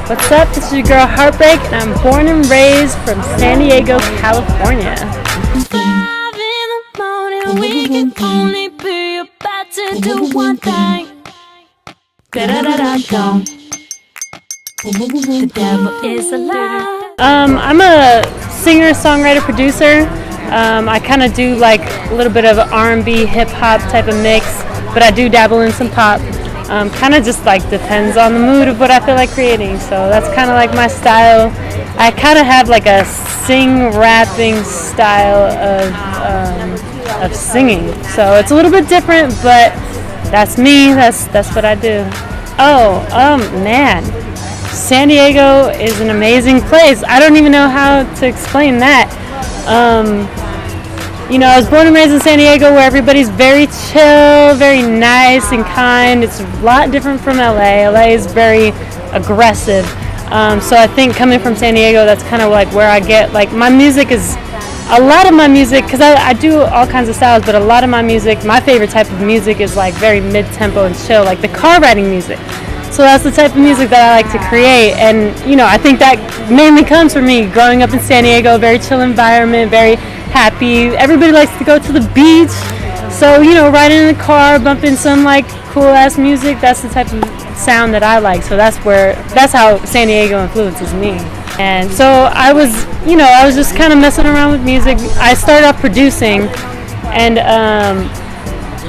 What's up? This is your girl Heartbreak, and I'm born and raised from San Diego, California. We can only be about to do one thing. The devil is alive. I'm a singer, songwriter, producer. I kind of do like a little bit of R&B, hip hop type of mix, but I do dabble in some pop. Kind of just like depends on the mood of what I feel like creating. So that's kind of like my style. I kind of have like a rapping style of singing. So it's a little bit different, but that's me. That's what I do. Oh, man. San Diego is an amazing place. I don't even know how to explain that. I was born and raised in San Diego, where everybody's very chill, very nice and kind. It's a lot different from LA. LA is very aggressive. So I think coming from San Diego, that's kind of like where I get, like, my music is, a lot of my music, because I do all kinds of styles, but a lot of my music, my favorite type of music is like very mid-tempo and chill, like the car riding music. So that's the type of music that I like to create, and I think that mainly comes from me growing up in San Diego, very chill environment, very happy. Everybody likes to go to the beach, so riding in the car, bumping some like cool ass music, that's the type of sound that I like. So that's how San Diego influences me. And so I was just kind of messing around with music. I started off producing, and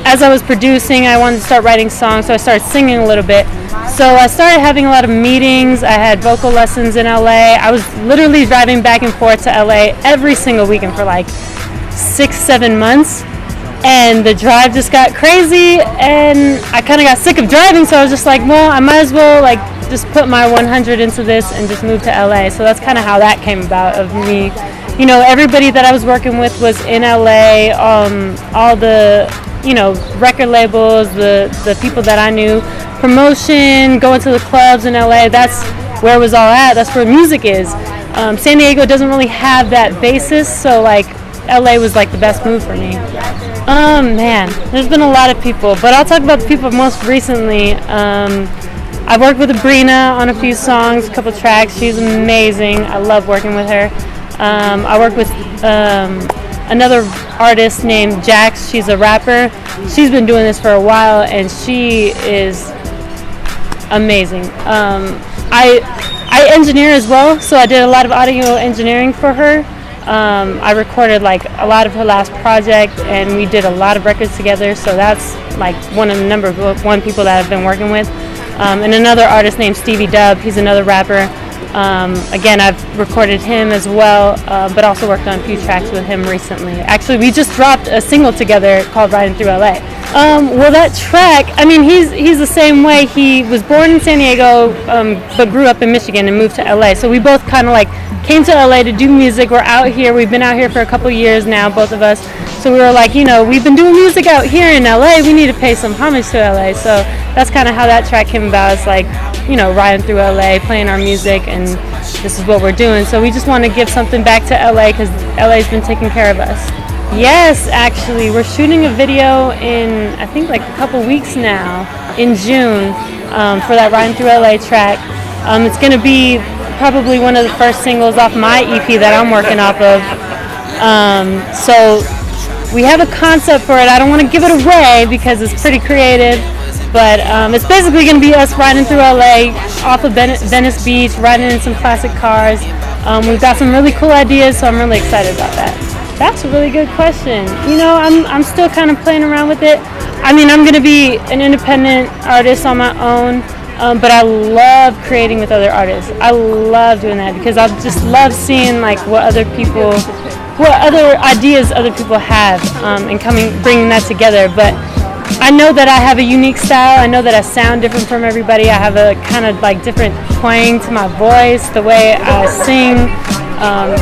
as I was producing, I wanted to start writing songs, so I started singing a little bit. So I started having a lot of meetings. I had vocal lessons in LA. I was literally driving back and forth to LA every single weekend for like 6-7 months. And the drive just got crazy, and I kind of got sick of driving, so I was just like, well, I might as well like just put my 100 into this and just move to LA. So that's kind of how that came about, of me. Everybody that I was working with was in LA. All the record labels, the people that I knew, promotion, going to the clubs in LA, that's where it was all at. That's where music is. San Diego doesn't really have that basis, so like LA was like the best move for me. Man, there's been a lot of people, but I'll talk about the people most recently. I've worked with Abrina on a few songs, a couple tracks. She's amazing. I love working with her. I work with another artist named Jax. She's a rapper. She's been doing this for a while, and she is amazing. I engineer as well, so I did a lot of audio engineering for her. I recorded like a lot of her last project, and we did a lot of records together, so that's like one of the number one people that I've been working with. And another artist named Stevie Dub, he's another rapper. Again, I've recorded him as well, but also worked on a few tracks with him recently. Actually, we just dropped a single together called Riding Through LA. Well, that track, I mean, he's the same way. He was born in San Diego, but grew up in Michigan and moved to LA. So we both kind of like came to LA to do music. We're out here. We've been out here for a couple years now, both of us. So we were like, we've been doing music out here in LA. We need to pay some homage to LA. So that's kind of how that track came about. It's like, riding through LA, playing our music, and this is what we're doing. So we just want to give something back to LA, because LA's been taking care of us. Yes, actually, we're shooting a video in, I think, like a couple weeks now, in June, for that Riding Through LA track. It's going to be probably one of the first singles off my EP that I'm working off of. So we have a concept for it. I don't want to give it away because it's pretty creative, but it's basically going to be us riding through LA off of Venice Beach, riding in some classic cars. We've got some really cool ideas, so I'm really excited about that. That's a really good question. I'm still kind of playing around with it. I mean, I'm going to be an independent artist on my own, but I love creating with other artists. I love doing that because I just love seeing like what other ideas other people have, and bringing that together. But I know that I have a unique style. I know that I sound different from everybody. I have a kind of like different twang to my voice, the way I sing,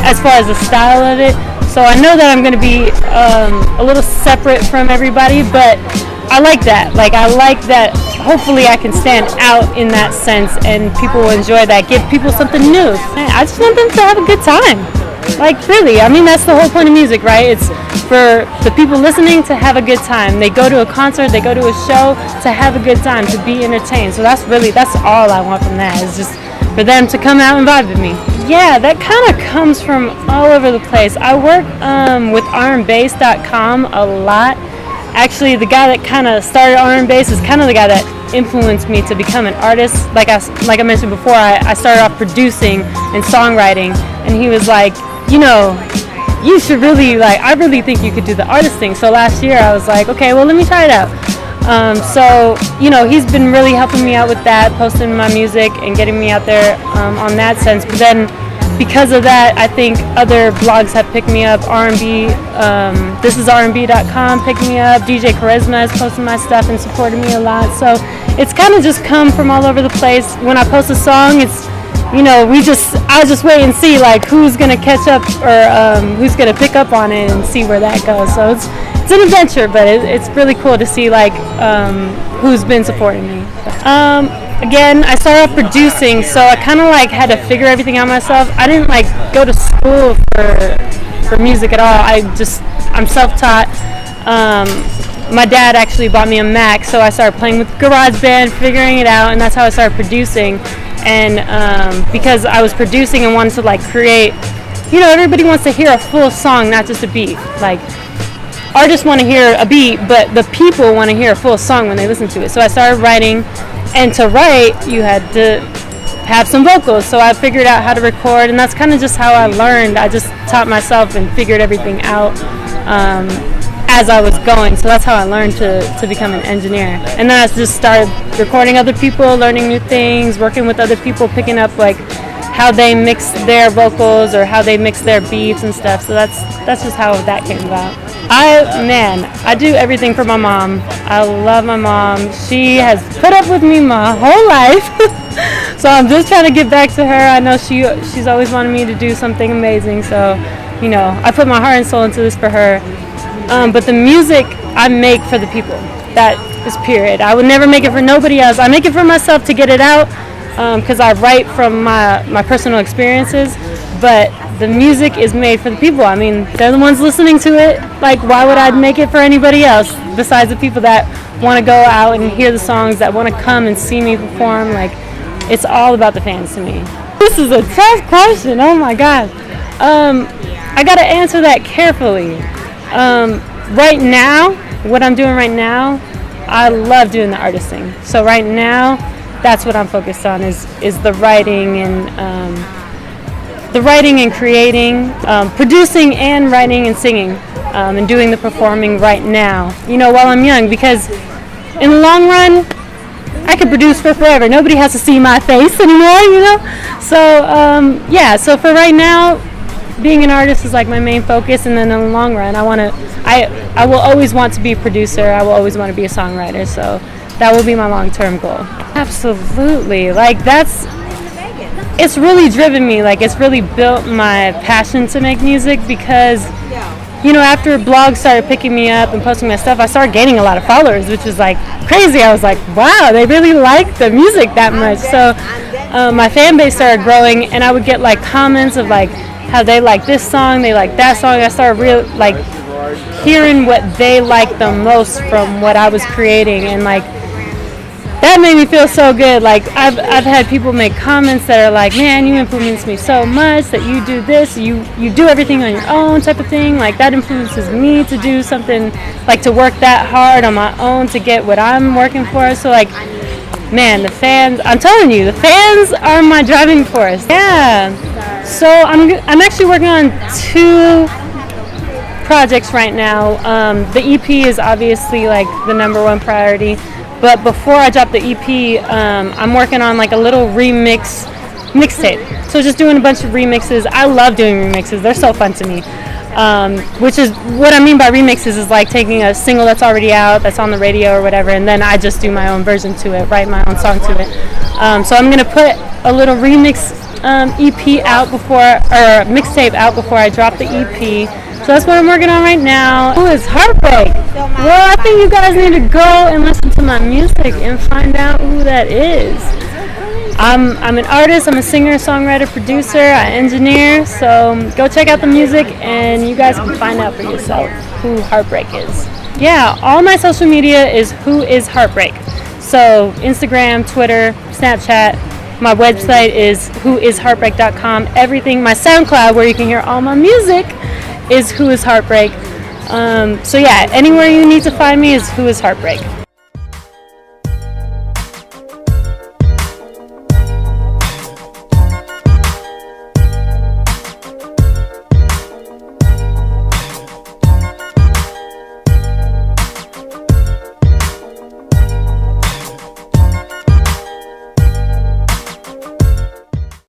as far as the style of it. So I know that I'm going to be a little separate from everybody, but I like that. Like, I like that hopefully I can stand out in that sense, and people will enjoy that, give people something new. I just want them to have a good time. Like, really, I mean, that's the whole point of music, right? It's for the people listening to have a good time. They go to a concert, they go to a show to have a good time, to be entertained. So that's all I want from that, is just for them to come out and vibe with me. Yeah, that kind of comes from all over the place. I work with rmbass.com a lot. Actually, the guy that kind of started rmbass is kind of the guy that influenced me to become an artist. Like I mentioned before, I started off producing and songwriting, and he was like, you know, you should really, like, I really think you could do the artist thing. So last year I was like, okay, well, let me try it out. So, you know, he's been really helping me out with that, posting my music and getting me out there on that sense. But then because of that, I think other blogs have picked me up. R&B, this is rmb.com picked me up. DJ Charisma has posted my stuff and supported me a lot. So it's kind of just come from all over the place. When I post a song, it's, you know, I'll just wait and see, like, who's gonna catch up or who's gonna pick up on it and see where that goes. So it's an adventure, but it's really cool to see, like, who's been supporting me. Again, I started off producing, so I kind of like had to figure everything out myself. I didn't like go to school for music at all. I'm self-taught. My dad actually bought me a Mac, so I started playing with GarageBand, figuring it out, and that's how I started producing. And because I was producing and wanted to, like, create, you know, everybody wants to hear a full song, not just a beat. Like, artists want to hear a beat, but the people want to hear a full song when they listen to it. So I started writing, and to write, you had to have some vocals. So I figured out how to record, and that's kind of just how I learned. I just taught myself and figured everything out as I was going. So that's how I learned to become an engineer. And then I just started recording other people, learning new things, working with other people, picking up, like, how they mix their vocals or how they mix their beats and stuff. So that's just how that came about. I do everything for my mom. I love my mom. She has put up with me my whole life. So I'm just trying to get back to her. I know she's always wanted me to do something amazing. So, you know, I put my heart and soul into this for her. But the music I make for the people. That is period. I would never make it for nobody else. I make it for myself to get it out, because I write from my personal experiences. But the music is made for the people. I mean, they're the ones listening to it. Like, why would I make it for anybody else besides the people that want to go out and hear the songs, that want to come and see me perform? Like, it's all about the fans to me. This is a tough question. Oh my God. I got to answer that carefully. Right now, what I'm doing right now, I love doing the artist thing. So right now, that's what I'm focused on is the writing and creating, producing and writing and singing, and doing the performing right now, you know, while I'm young, because in the long run, I could produce for forever. Nobody has to see my face anymore, you know? So, yeah, so for right now, being an artist is like my main focus, and then in the long run, I will always want to be a producer. I will always want to be a songwriter, so that will be my long-term goal. Absolutely. Like, it's really driven me. Like, it's really built my passion to make music, because, you know, after blogs started picking me up and posting my stuff, I started gaining a lot of followers, which was like crazy. I was like, wow, they really like the music that much. So my fan base started growing, and I would get like comments of like how they like this song, they like that song. I started hearing what they liked the most from what I was creating, and like that made me feel so good. Like, I've had people make comments that are like, man, you influence me so much that you do this, you do everything on your own type of thing. Like, that influences me to do something, like to work that hard on my own to get what I'm working for. So like, man, the fans, I'm telling you, the fans are my driving force. Yeah. So I'm actually working on 2 projects right now. The EP is obviously like the #1 priority. But before I drop the EP, I'm working on like a little mixtape. So just doing a bunch of remixes. I love doing remixes. They're so fun to me. Which is what I mean by remixes, is like taking a single that's already out, that's on the radio or whatever, and then I just do my own version to it, write my own song to it. So I'm gonna put a little remix EP out or mixtape out before I drop the EP. So that's what I'm working on right now. Who is Heartbreak? Well, I think you guys need to go and listen to my music and find out who that is. I'm an artist, I'm a singer, songwriter, producer, I engineer, so go check out the music and you guys can find out for yourself who Heartbreak is. Yeah, all my social media is Who is Heartbreak. So Instagram, Twitter, Snapchat, My website is whoisheartbreak.com. Everything, my SoundCloud, where you can hear all my music, is Who Is Heartbreak. So yeah, anywhere you need to find me is Who Is Heartbreak.